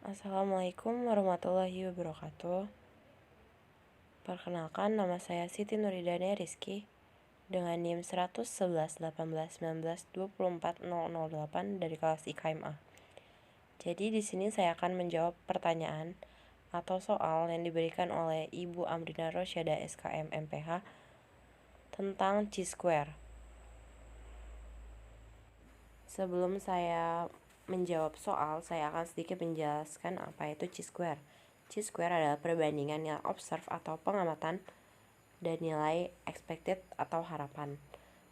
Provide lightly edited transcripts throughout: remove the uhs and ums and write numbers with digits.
Assalamualaikum warahmatullahi wabarakatuh. Perkenalkan, nama saya Siti Nuridana Rizky dengan NIM 1111819240008 dari kelas IKMA. Jadi di sini saya akan menjawab pertanyaan atau soal yang diberikan oleh Ibu Amrina Rosyada SKM MPH tentang chi-square. Sebelum saya menjawab soal, saya akan sedikit menjelaskan apa itu chi-square. Chi-square adalah perbandingan nilai observe atau pengamatan dan nilai expected atau harapan.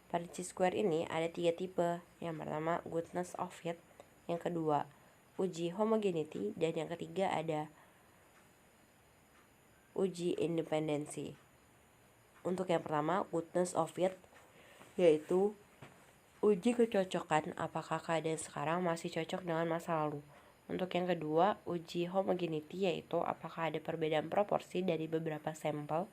Pada chi-square ini ada 3 tipe. Yang pertama, goodness of fit. Yang kedua, uji homogeneity. Dan yang ketiga ada uji independensi. Untuk yang pertama, goodness of fit, yaitu uji kecocokan apakah keadaan sekarang masih cocok dengan masa lalu. Untuk yang kedua, uji homogeneity, yaitu apakah ada perbedaan proporsi dari beberapa sampel.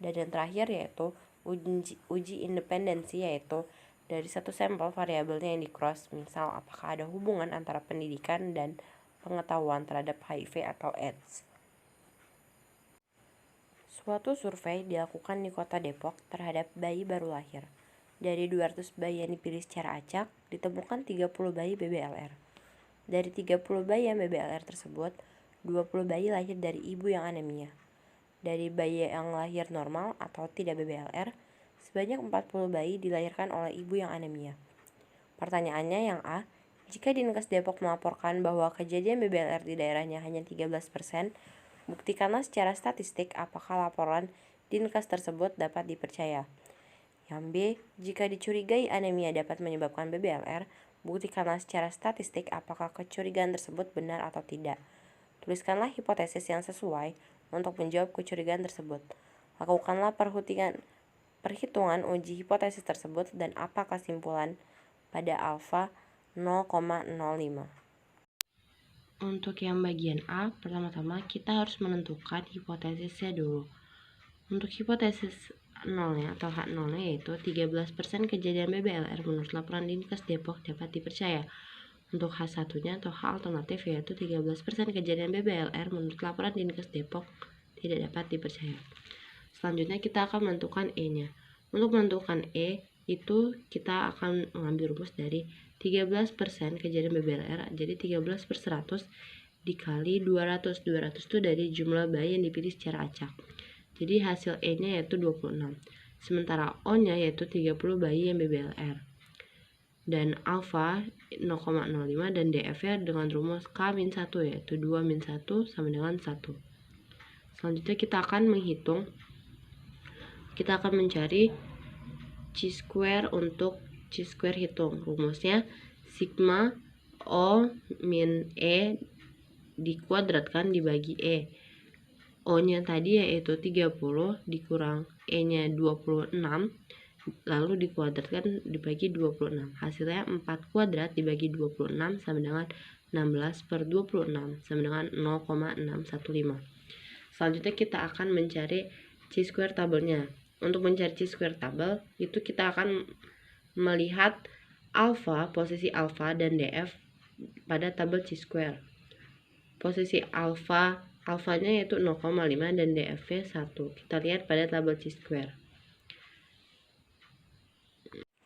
Dan yang terakhir yaitu uji independensi, yaitu dari satu sampel variabelnya yang di-cross. Misal, apakah ada hubungan antara pendidikan dan pengetahuan terhadap HIV atau AIDS. Suatu survei dilakukan di kota Depok terhadap bayi baru lahir. Dari 200 bayi yang dipilih secara acak, ditemukan 30 bayi BBLR. Dari 30 bayi yang BBLR tersebut, 20 bayi lahir dari ibu yang anemia. Dari bayi yang lahir normal atau tidak BBLR, sebanyak 40 bayi dilahirkan oleh ibu yang anemia. Pertanyaannya yang A, jika Dinkes Depok melaporkan bahwa kejadian BBLR di daerahnya hanya 13%, buktikanlah secara statistik apakah laporan Dinkes tersebut dapat dipercaya. Yang B, jika dicurigai anemia dapat menyebabkan BBLR, buktikanlah secara statistik apakah kecurigaan tersebut benar atau tidak. Tuliskanlah hipotesis yang sesuai untuk menjawab kecurigaan tersebut. Lakukanlah perhitungan uji hipotesis tersebut dan apa kesimpulan pada alfa 0,05. Untuk yang bagian A, pertama-tama kita harus menentukan hipotesisnya dulu. Untuk hipotesis 0-nya atau H0-nya yaitu 13% kejadian BBLR menurut laporan Dinkes Depok dapat dipercaya. Untuk H1-nya atau H alternatif yaitu 13% kejadian BBLR menurut laporan Dinkes Depok tidak dapat dipercaya. Selanjutnya kita akan menentukan E-nya. Untuk menentukan E, itu kita akan mengambil rumus dari 13% kejadian BBLR, jadi 13/100 dikali 200. 200 itu dari jumlah bayi yang dipilih secara acak. Jadi hasil E-nya yaitu 26. Sementara O-nya yaitu 30 bayi yang BBLR. Dan alfa 0,05 dan DF-nya dengan rumus K-1 yaitu 2-1 sama dengan 1. Selanjutnya kita akan mencari chi-square untuk chi-square hitung. Rumusnya sigma O min E dikuadratkan dibagi E. O-nya tadi yaitu 30 dikurang E-nya 26, lalu dikuadratkan dibagi 26. Hasilnya 4 kuadrat dibagi 26 sama dengan 16/26 sama dengan 0,615. Selanjutnya kita akan mencari chi-square tabelnya. Untuk mencari chi-square tabel, itu kita akan melihat posisi alfa dan DF pada tabel chi-square. Posisi alfanya yaitu 0,5 dan DF-nya 1. Kita lihat pada tabel chi-square.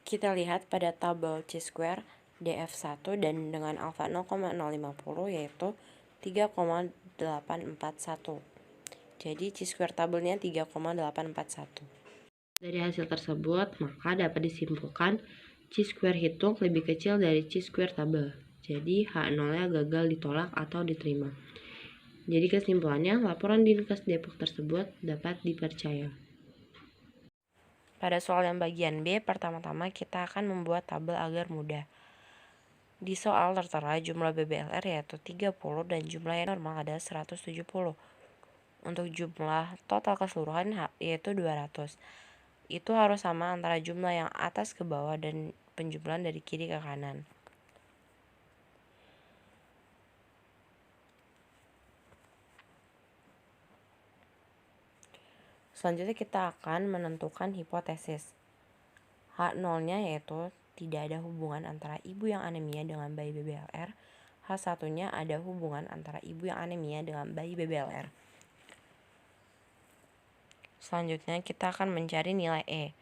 Kita lihat pada tabel chi-square DF1 dan dengan alfa 0,050 yaitu 3,841. Jadi chi-square tabelnya 3,841. Dari hasil tersebut, maka dapat disimpulkan chi-square hitung lebih kecil dari chi-square tabel. Jadi H0-nya gagal ditolak atau diterima. Jadi kesimpulannya, laporan Dinkes Depok tersebut dapat dipercaya. Pada soal yang bagian B, pertama-tama kita akan membuat tabel agar mudah. Di soal tertera jumlah BBLR yaitu 30 dan jumlah yang normal adalah 170. Untuk jumlah total keseluruhan yaitu 200. Itu harus sama antara jumlah yang atas ke bawah dan penjumlahan dari kiri ke kanan. Selanjutnya kita akan menentukan hipotesis. H0-nya yaitu tidak ada hubungan antara ibu yang anemia dengan bayi BBLR H1-nya ada hubungan antara ibu yang anemia dengan bayi BBLR. Selanjutnya kita akan mencari nilai E.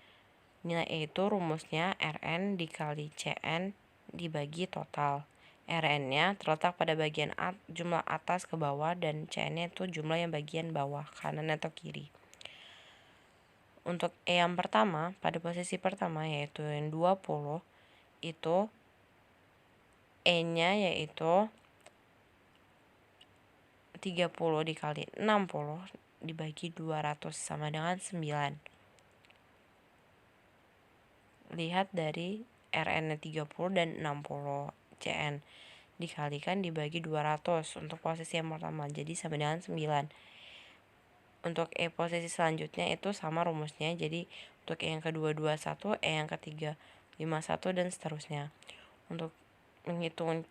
Nilai E itu rumusnya Rn dikali Cn dibagi total. Rn-nya terletak pada bagian jumlah atas ke bawah dan Cn-nya itu jumlah yang bagian bawah, kanan atau kiri. Untuk E yang pertama, pada posisi pertama yaitu yang 20, itu E-nya yaitu 30 dikali 60 dibagi 200 sama dengan 9. Lihat dari Rn-nya 30 dan 60. Cn dikalikan dibagi 200 untuk posisi yang pertama, jadi sama dengan 9. Untuk E posisi selanjutnya itu sama rumusnya, jadi untuk E yang kedua 21, E yang ketiga 51, dan seterusnya. Untuk menghitung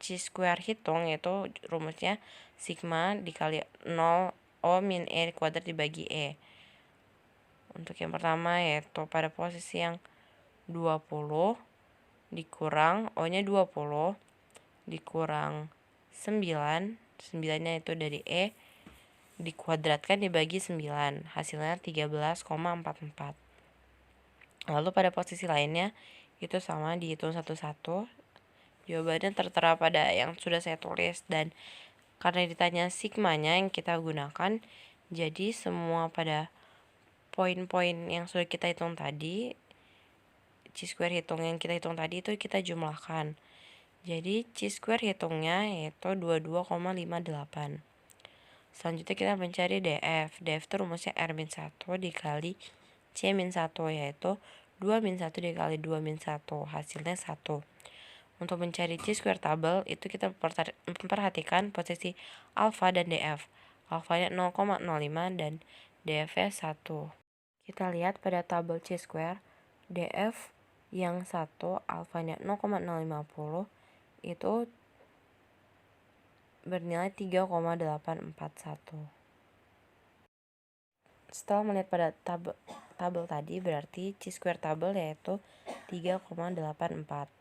chi-square hitung yaitu rumusnya sigma dikali 0 O min E kuadrat dibagi E. Untuk yang pertama yaitu pada posisi yang 20 dikurang O-nya 20 dikurang 9, 9-nya itu dari E, dikuadratkan dibagi 9, hasilnya 13,44. Lalu pada posisi lainnya itu sama dihitung satu-satu. Jawabannya tertera pada yang sudah saya tulis, dan karena ditanya sigmanya yang kita gunakan, jadi semua pada poin-poin yang sudah kita hitung tadi, chi-square hitung yang kita hitung tadi itu kita jumlahkan. Jadi chi-square hitungnya yaitu 22,58. Selanjutnya kita mencari DF. DF itu rumusnya R-1 dikali C-1 yaitu 2-1 dikali 2-1, hasilnya 1. Untuk mencari chi-square tabel itu kita memperhatikan posisi alfa dan DF. Alfanya 0,05 dan DF-nya 1. Kita lihat pada tabel chi-square, DF yang 1 alfanya 0,050 itu bernilai 3,841. Setelah melihat pada tabel tadi, berarti chi-square tabel yaitu 3,84.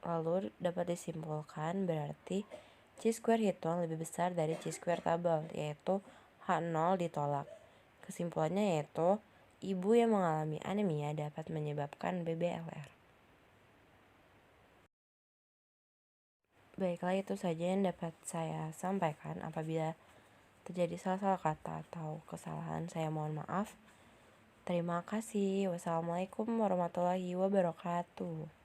Lalu dapat disimpulkan berarti chi-square hitung lebih besar dari chi-square tabel, yaitu H0 ditolak. Kesimpulannya yaitu ibu yang mengalami anemia dapat menyebabkan BBLR. Baiklah, itu saja yang dapat saya sampaikan. Apabila terjadi salah-salah kata atau kesalahan, saya mohon maaf. Terima kasih. Wassalamualaikum warahmatullahi wabarakatuh.